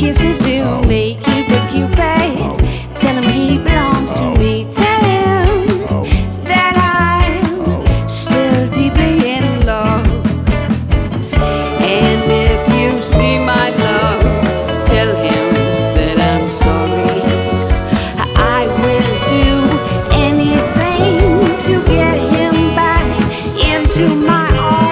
kisses to me. Cupid, Cupid, tell him he belongs to me. Tell him that I'm still deeply in love. And if you see my love, tell him that I'm sorry. I will do anything to get him back into my arms.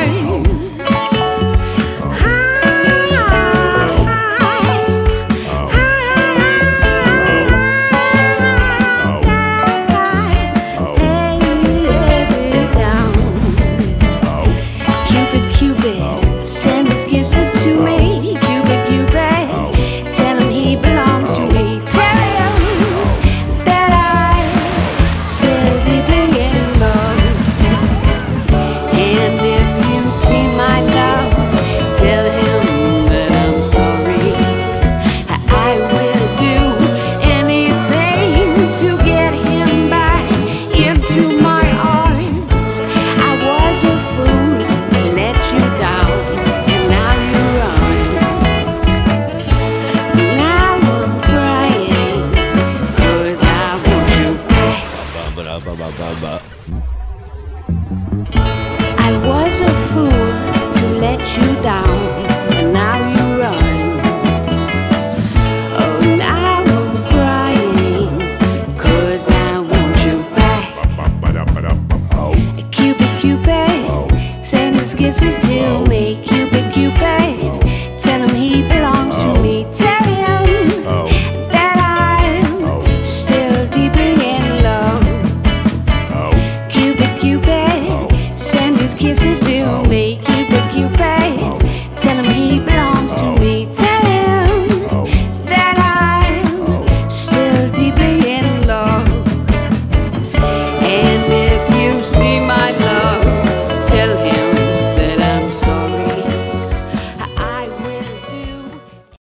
Cupid, Cupid, send his kisses to me. Cupid, Cupid, tell him he belongs to me. Tell him that I'm still deeply in love. And if you see my love, tell him that I'm sorry. I will do anything to get him back into my arms. I was a fool, let you down, and now you run. Now I'm crying, 'cause I want you back. I was a fool to let you down, and now you run. Oh, now I'm crying, 'cause I want you back. Cupid, Cupid, send his kisses